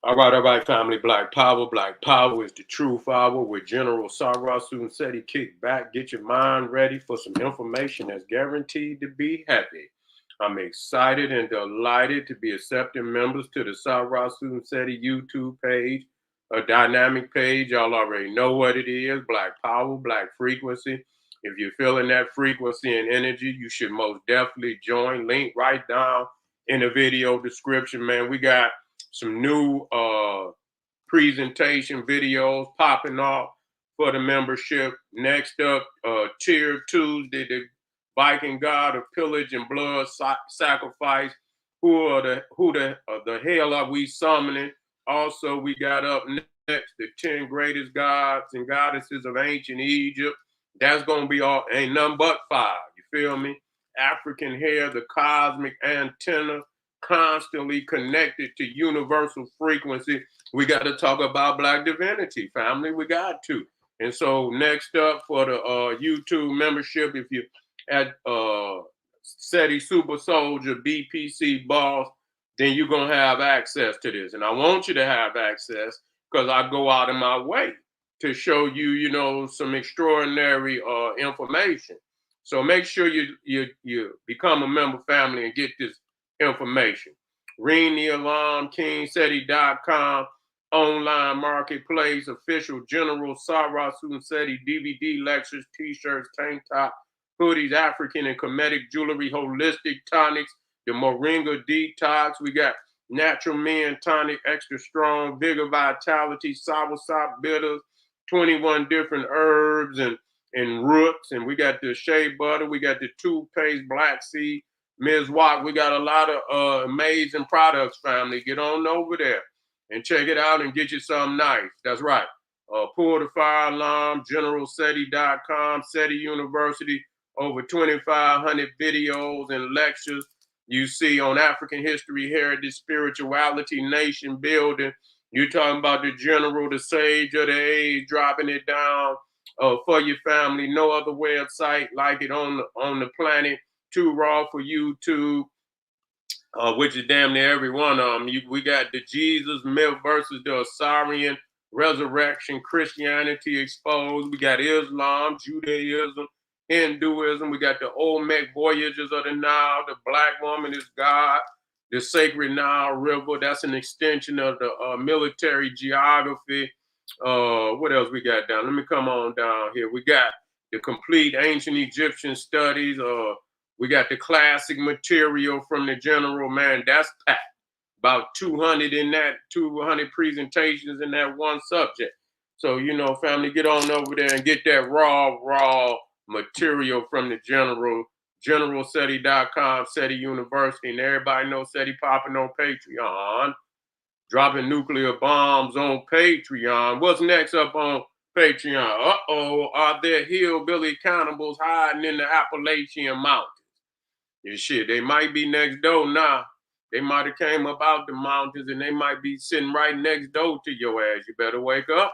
All right, family. Black Power. Black Power is the truth hour with General Sarah Seti. Kick back, get your mind ready for some information that's guaranteed to be happy. I'm excited and delighted to be accepting members to the Sarah Seti YouTube page, a dynamic page. Y'all already know what it is. Black Power, Black Frequency. If you're feeling that frequency and energy, you should most definitely join. Link right down in the video description, man. We got some new presentation videos popping off for the membership. Next up, Tier Tuesday, the Viking God of Pillage and Blood Sacrifice. Who the hell are we summoning? Also, we got up next the 10 greatest gods and goddesses of ancient Egypt. That's gonna be all, ain't nothing but fire. You feel me? African hair, the cosmic antenna, constantly connected to universal frequency. We got to talk about Black divinity, family. We got to. And so next up for the YouTube membership, if you at SETI Super Soldier BPC Boss, then you're going to have access to this. And I want you to have access because I go out of my way to show you, you know, some extraordinary information. So make sure you become a member family and get this information. Ring the alarm, KingSeti.com, online marketplace, official General Sarah Seti DVD lectures, t-shirts, tank top, hoodies, African and Kemetic jewelry, holistic tonics, the Moringa detox. We got natural men tonic, extra strong, vigor, vitality, soursop bitters, 21 different herbs and roots. And we got the shea butter. We got the toothpaste, black seed, Ms. Wack. We got a lot of amazing products, family. Get on over there and check it out and get you something nice. That's right. Pull the fire alarm, generalseti.com, SETI University, over 2,500 videos and lectures you see on African history, heritage, spirituality, nation building. You're talking about the general, the sage of the age, dropping it down for your family. No other website like it on the planet. Too raw for YouTube, which is damn near every one of them. We got the Jesus myth versus the Assyrian resurrection, Christianity exposed. We got Islam, Judaism, Hinduism. We got the Olmec voyages of the Nile. The Black woman is God. The sacred Nile River. That's an extension of the military geography. What else we got down? Let me come on down here. We got the complete ancient Egyptian studies. We got the classic material from the general, man. That's packed. About 200 in that, 200 presentations in that one subject. So, you know, family, get on over there and get that raw material from the general, generalseti.com, SETI University. And everybody knows SETI popping on Patreon, dropping nuclear bombs on Patreon. What's next up on Patreon? Uh-oh, are there hillbilly cannibals hiding in the Appalachian Mountains? And shit, they might be next door now. They might have came up out the mountains and they might be sitting right next door to your ass. You better wake up.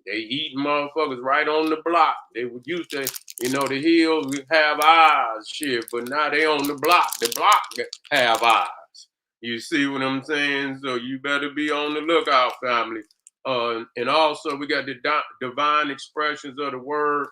They eat motherfuckers right on the block. They would used to, you know, the hills have eyes, shit, but now they on the block. The block have eyes. You see what I'm saying? So you better be on the lookout, family. And also we got the divine expressions of the word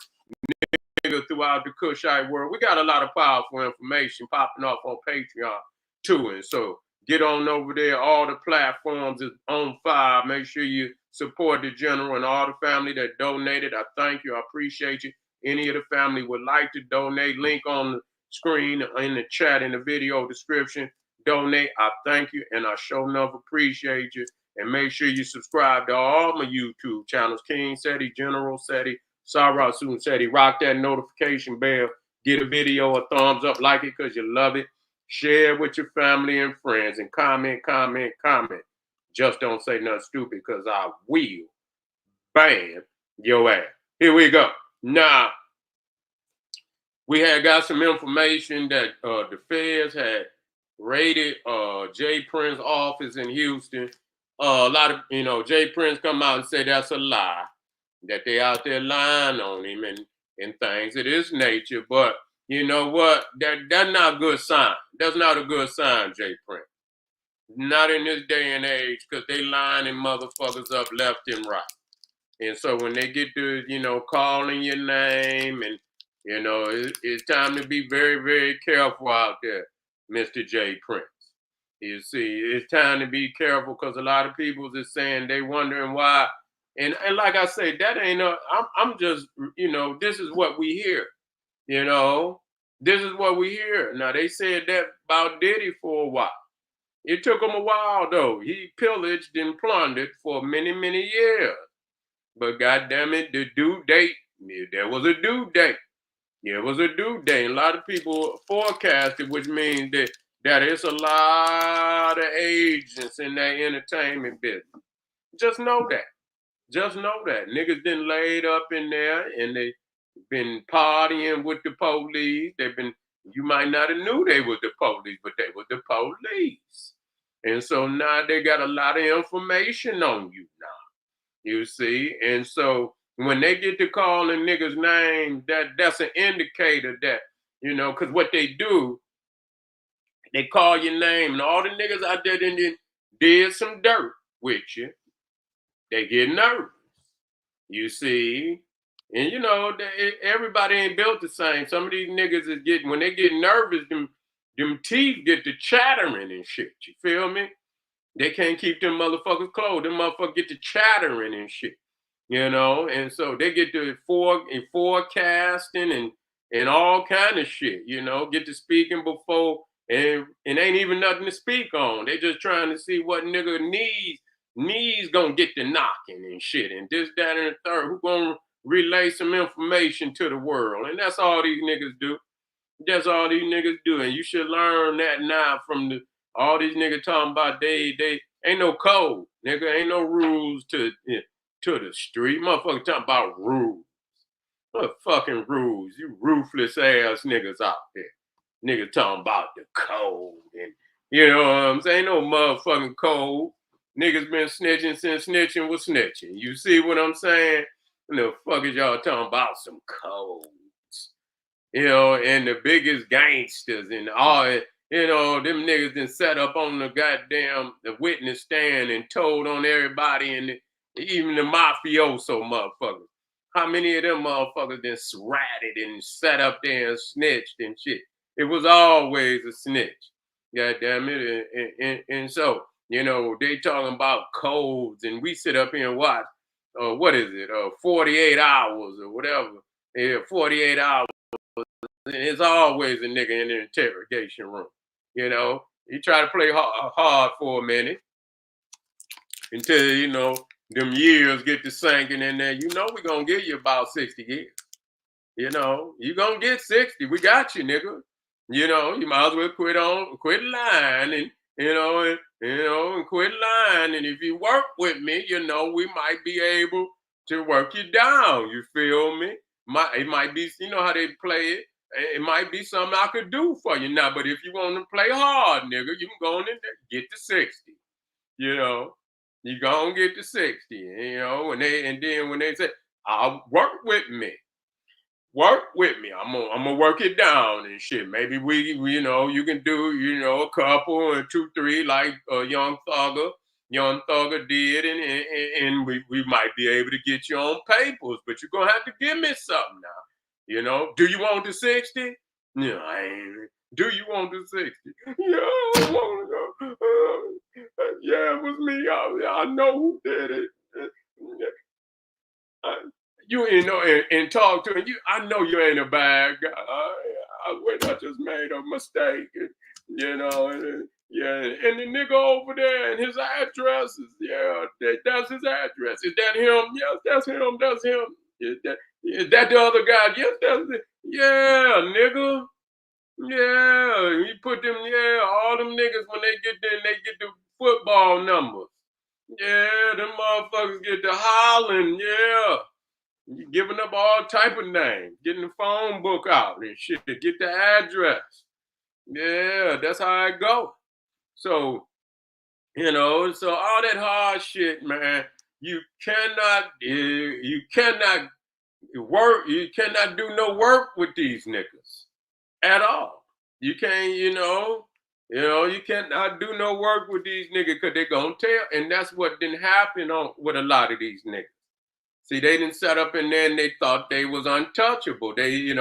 throughout the Kushite world. We got a lot of powerful information popping off on Patreon too. And so get on over there. All the platforms is on fire. Make sure you support the general and all the family that donated. I thank you. I appreciate you. Any of the family would like to donate, link on the screen, in the chat, in the video description. Donate. I thank you. And I sure enough appreciate you. And make sure you subscribe to all my YouTube channels, King Seti, General Seti, Sarah Seti. Rock that notification bell. Get a video a thumbs up, like it because you love it. Share with your family and friends and comment. Just don't say nothing stupid because I will ban your ass. Here we go. Now, we had got some information that the feds had raided Jay Prince's office in Houston. A lot of, you know, Jay Prince come out and say that's a lie, that they out there lying on him and things of this nature. But you know what? That's not a good sign. That's not a good sign, Jay Prince. Not in this day and age, because they lining motherfuckers up left and right. And so when they get to, calling your name and, it's time to be very, very careful out there, Mr. J. Prince. You see, it's time to be careful because a lot of people is saying they wondering why. And like I say, that ain't I'm just, this is what we hear, you know. This is what we hear. Now they said that about Diddy for a while. It took him a while though. He pillaged and plundered for many, many years. But goddamn it, the due date, there was a due date. There was a due date. A lot of people forecasted, which means that it's a lot of agents in that entertainment business. Just know that. Just know that. Niggas been laid up in there and they been partying with the police. You might not have knew they was the police, but they were the police. And so now they got a lot of information on you now. You see? And so when they get to calling niggas names, that's an indicator that, because what they do, they call your name, and all the niggas out there did some dirt with you. They get nervous. You see? And everybody ain't built the same. Some of these niggas when they get nervous, them teeth get to chattering and shit. You feel me? They can't keep them motherfuckers closed. Them motherfuckers get to chattering and shit. And so they get to forecasting and all kind of shit, get to speaking before and ain't even nothing to speak on. They just trying to see what nigga knees gonna get to knocking and shit and this, that, and the third. Who gonna relay some information to the world? And that's all these niggas do. That's all these niggas do. And you should learn that now from all these niggas talking about they ain't no code, nigga, ain't no rules to the street. Motherfucker talking about rules. What fucking rules? You ruthless ass niggas out there. Niggas talking about the code and you know what I'm saying? Ain't no motherfucking code. Niggas been snitching since snitching was snitching. You see what I'm saying? And the fuck is y'all talking about some codes? And the biggest gangsters and all it. Them niggas done set up on the witness stand and told on everybody and even the mafioso motherfuckers. How many of them motherfuckers done ratted and sat up there and snitched and shit? It was always a snitch. God damn it. And so, they talking about codes and we sit up here and watch, what is it, 48 hours or whatever. Yeah, 48 hours. There's always a nigga in the interrogation room. You try to play hard for a minute until, them years get to sinking in there. We're going to give you about 60 years. You're going to get 60. We got you, nigga. You might as well quit lying and quit lying. And if you work with me, we might be able to work you down. You feel me? It might be, how they play it. It might be something I could do for you now, but if you want to play hard, nigga, you can go in there, get to 60. You gonna get to 60. And then when they say, "I'll work with me," I'm gonna work it down and shit. Maybe you can do a couple and 2, 3 like Young Thugger did, and we might be able to get you on papers, but you're gonna have to give me something now. Do you want the 60? No, I ain't. Do you want the 60? Yeah, I want to go. Yeah, it was me. I know who did it. And talk to him. I know you ain't a bad guy. I just made a mistake. Yeah, and the nigga over there and his address is, that's his address. Is that him? Yes, that's him. That's him. Is that the other guy? Yes, that's it. Yeah, nigga. Yeah, he put them, all them niggas when they get there, they get the football numbers. Yeah, them motherfuckers get the hollering, yeah. You giving up all type of names, getting the phone book out and shit, get the address. Yeah, that's how it go. So, so all that hard shit, man, you cannot work, you cannot do no work with these niggas at all. You can't, You know, you cannot do no work with these niggas because they gonna tell. And that's what didn't happen on with a lot of these niggas. See, they didn't set up in there and they thought they was untouchable. They,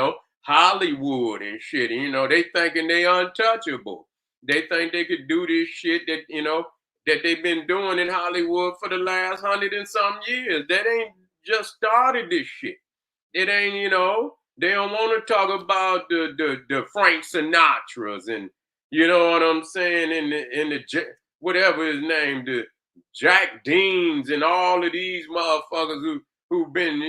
Hollywood and shit, they thinking they untouchable. They think they could do this shit that they've been doing in Hollywood for the last 100 and some years. That ain't just started this shit. It ain't, they don't want to talk about the Frank Sinatras and you know what I'm saying, whatever his name, the Jack Deans and all of these motherfuckers who've been,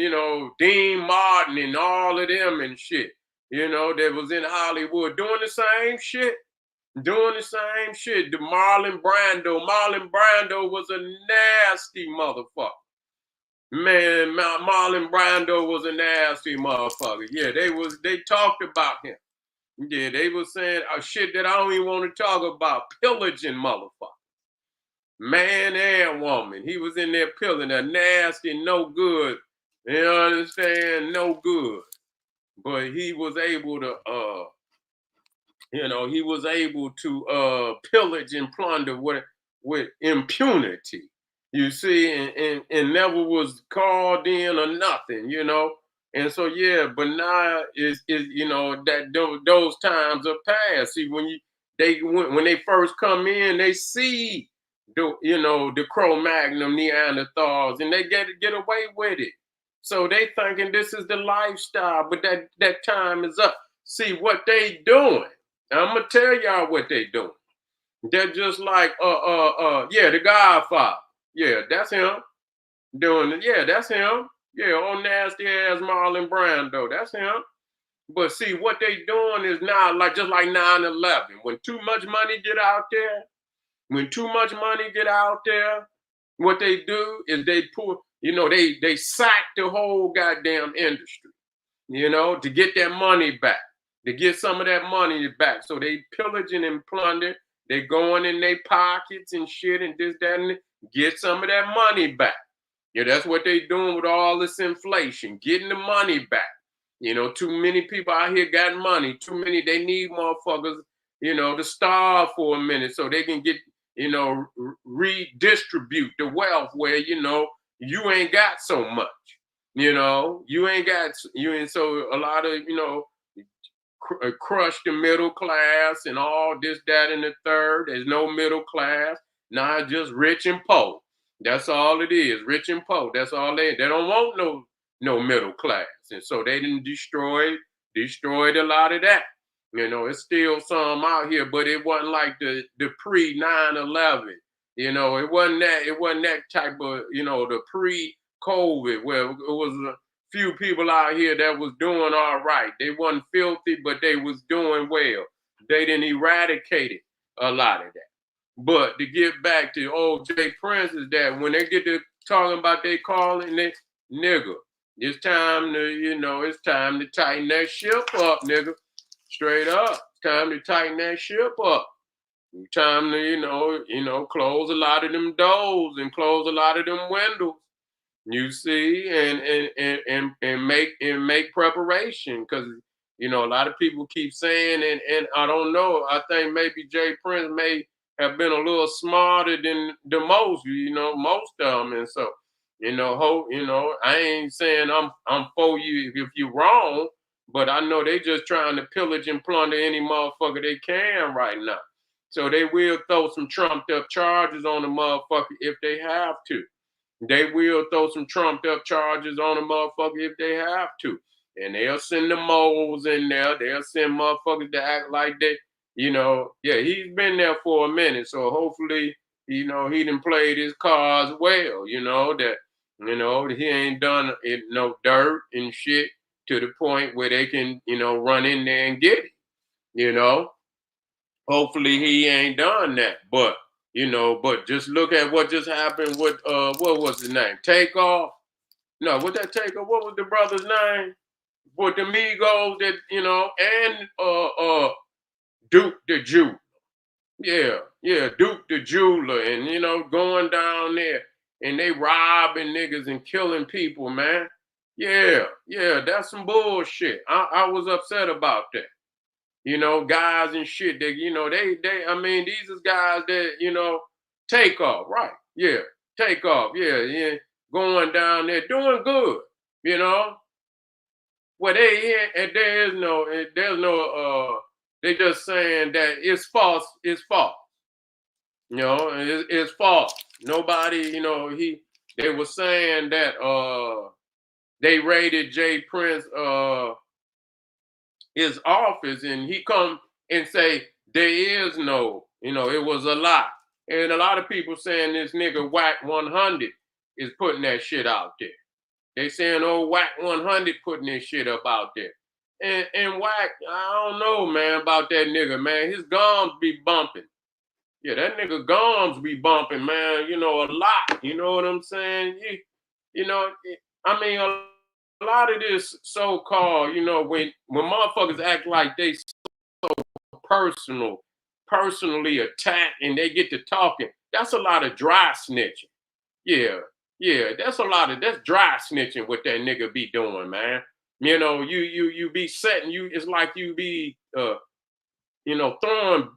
Dean Martin and all of them and shit, that was in Hollywood doing the same shit. Doing the same shit. The Marlon Brando was a nasty motherfucker. Man, Marlon Brando was a nasty motherfucker. Yeah, they talked about him. Yeah, they was saying shit that I don't even want to talk about. Pillaging motherfucker. Man and woman. He was in there pilling a nasty, no good. You understand? No good. But he was able to pillage and plunder with impunity. You see, and never was called in or nothing. And so yeah, but now is that those times are past. See, when they first come in, they see the Cro-Magnon Neanderthals, and they get away with it. So they thinking this is the lifestyle, but that time is up. See what they doing. I'm gonna tell y'all what they doing. They're just like the Godfather. Yeah, that's him doing it. Yeah, that's him. Yeah, old nasty ass Marlon Brando. That's him. But see, what they doing is now just like 9/11. When too much money get out there, what they do is they pull, they sack the whole goddamn industry, to get that money back, to get some of that money back. So they pillaging and plunder. They going in their pockets and shit and this, that, and get some of that money back. Yeah, that's what they doing with all this inflation, getting the money back. Too many people out here got money. Too many, they need motherfuckers, to starve for a minute so they can get, redistribute the wealth where, you ain't got so much. You ain't got, so a lot of, crush the middle class and all this, that, and the third. There's no middle class. Now it's just rich and poor. That's all it is, rich and poor. That's all they don't want no middle class. And so they didn't destroyed a lot of that. It's still some out here, but it wasn't like the pre 9/11. It wasn't that type of, the pre-COVID where it was a few people out here that was doing all right. They wasn't filthy, but they was doing well. They didn't eradicate a lot of that. But to get back to old Jay Prince is that when they get to talking about they calling it nigga, it's time to tighten that ship up, nigga. Straight up. It's time to tighten that ship up. It's time to, close a lot of them doors and close a lot of them windows. You see, and make preparation because a lot of people keep saying and I don't know. I think maybe Jay Prince may have been a little smarter than the most, most of them, and so I ain't saying I'm for you if you're wrong, but I know they just trying to pillage and plunder any motherfucker they can right now. So they will throw some trumped up charges on the motherfucker if they have to. They will throw some trumped up charges on a motherfucker if they have to. And they'll send the moles in there. They'll send motherfuckers to act like they, he's been there for a minute. So hopefully, he done played his cards well, that he ain't done no dirt and shit to the point where they can, run in there and get it. Hopefully he ain't done that. But just look at what just happened with what was his name? Takeoff? No, what that Takeoff? What was the brother's name? With the Migos that, and Duke the Jew. Yeah, Duke the Jeweler, and going down there and they robbing niggas and killing people, man. Yeah, that's some bullshit. I was upset about that. guys and shit that, I mean, these is guys that, take off, right? Yeah, take off. Yeah, yeah. Going down there, doing good, you know. Well, there's no, they just saying that it's false, it's false. Nobody, they were saying that, they raided Jay Prince, his office, and he come and say there is no, it was a lie. And a lot of people saying this nigga Wack 100 is putting that shit out there. They saying, oh, Wack 100 putting this shit up out there. And Wack, I don't know, man, about that nigga, man. His gums be bumping. Yeah, that nigga gums be bumping, man, a lot. You know what I'm saying? You know, I mean, a lot of this so-called, when motherfuckers act like they personal, personally attacked and they get to talking, that's a lot of dry snitching. Yeah, yeah, that's dry snitching what that nigga be doing, man. You be setting it's like you be throwing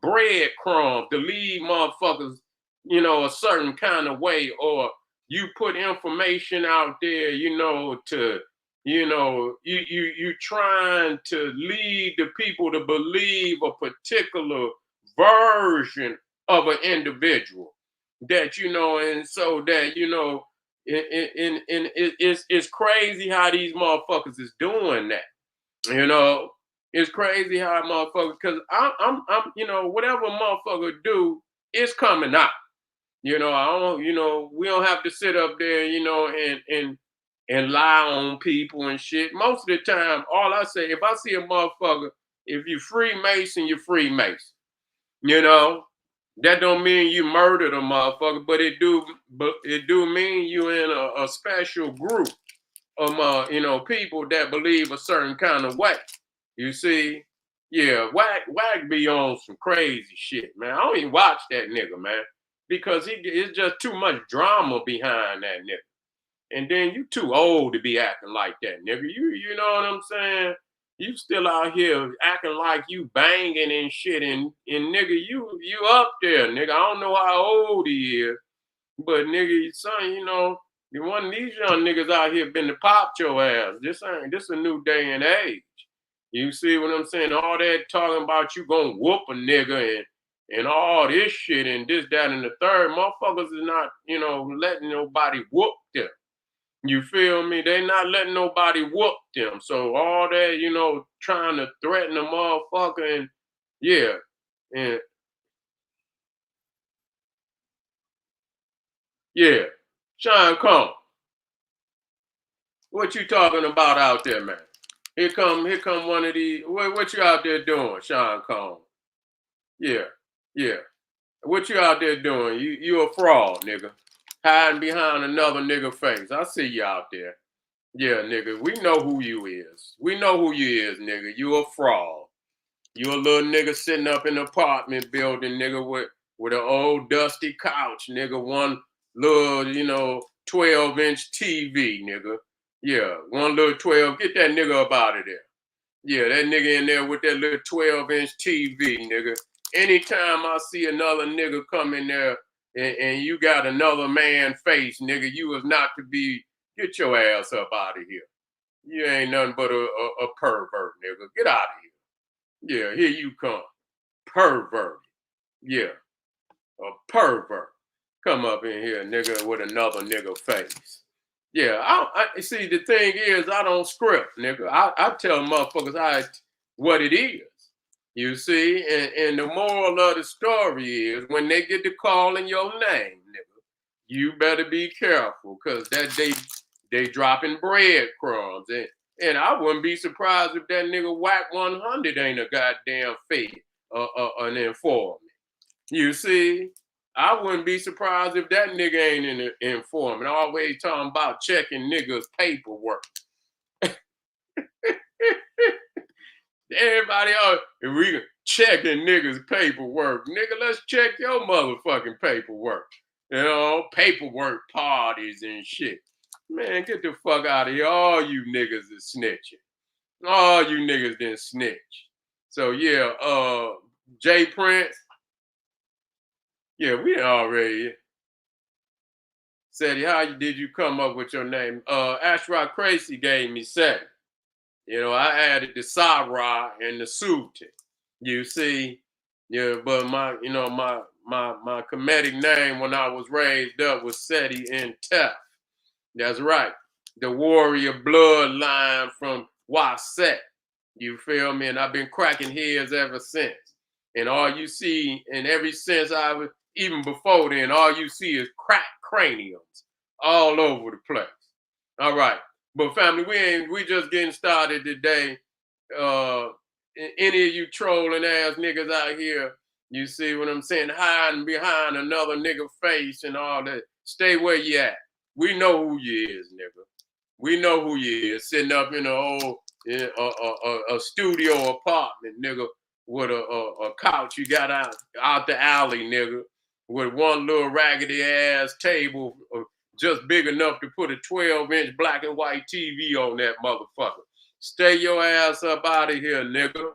breadcrumbs to lead motherfuckers, a certain kind of way, or you put information out there, you trying to lead the people to believe a particular version of an individual that and so that it's crazy how these motherfuckers is doing that. You know, it's crazy how motherfuckers, because I'm, whatever motherfucker do, it's coming out. I don't, we don't have to sit up there, and lie on people and shit. Most of the time, all I say, if I see a motherfucker, if you Freemason, you're Freemason. You know, that don't mean you murdered a motherfucker, but it do mean you in a special group of people that believe a certain kind of way. You see, yeah, Wack be on some crazy shit, man. I don't even watch that nigga, man, because it's just too much drama behind that nigga. And then you too old to be acting like that, nigga. You know what I'm saying? You still out here acting like you banging and shit, and nigga, you up there, nigga. I don't know how old he is, but nigga, son, one of these young niggas out here been to pop your ass. This a new day and age. You see what I'm saying? All that talking about you gonna whoop a nigga and all this shit and this, that, and the third. Motherfuckers is not, letting nobody whoop them. You feel me? They not letting nobody whoop them. So all that, trying to threaten a motherfucker and yeah. And yeah. Sean Combs, what you talking about out there, man? Here come one of these. What you out there doing, Sean Combs? Yeah, yeah. What you out there doing? You a fraud, nigga. Hiding behind another nigga face. I see you out there. Yeah, nigga. We know who you is. We know who you is, nigga. You a fraud. You a little nigga sitting up in an apartment building, nigga, with an old dusty couch, nigga. One little, 12-inch TV, nigga. Yeah, one little 12. Get that nigga up out of there. Yeah, that nigga in there with that little 12-inch TV, nigga. Anytime I see another nigga come in there and you got another man face, nigga, you is not to be, get your ass up out of here. You ain't nothing but a pervert, nigga. Get out of here. Yeah, here you come. Pervert. Yeah, a pervert. Come up in here, nigga, with another nigga face. Yeah, I see. The thing is, I don't script, nigga. I tell motherfuckers what it is. You see, and the moral of the story is, when they get to calling your name, nigga, you better be careful, cause that they dropping breadcrumbs, and I wouldn't be surprised if that nigga Wack 100 ain't a goddamn fake, an informant. You see, I wouldn't be surprised if that nigga ain't an informant. Always talking about checking niggas' paperwork. Everybody else, if we checking niggas' paperwork, nigga, let's check your motherfucking paperwork. Paperwork parties and shit. Man, get the fuck out of here. All you niggas is snitching. All you niggas didn't snitch. So yeah, Jay Prince. Yeah, we already said, how did you come up with your name? Ashraf Crazy gave me Seti. You know, I added the Sarah and the Suti. You see, yeah, but my comedic name when I was raised up was Seti and Tef. That's right. The warrior bloodline from Waset. You feel me? And I've been cracking heads ever since. And all you see, and ever since I was, even before then, all you see is cracked craniums all over the place. All right. But family, we just getting started today. Uh any of you trolling ass niggas out here, you see what I'm saying, hiding behind another nigga face and all that. Stay where you at. We know who you is, nigga. We know who you is, sitting up in a studio apartment, nigga, with a couch you got out the alley, nigga, with one little raggedy ass table just big enough to put a 12-inch black and white TV on that motherfucker. Stay your ass up out of here, nigga.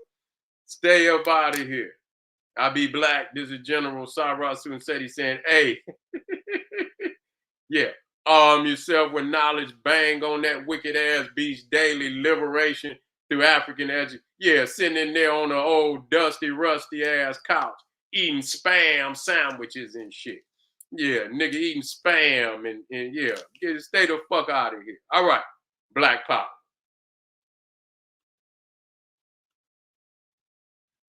Stay up out of here. I be black. This is General Sarah Sunseti saying, hey, yeah, arm yourself with knowledge, bang on that wicked ass beast daily, liberation through African education. Yeah, sitting in there on an old dusty, rusty ass couch, eating spam sandwiches and shit. Yeah, nigga eating spam and yeah, stay the fuck out of here. All right, Black Power.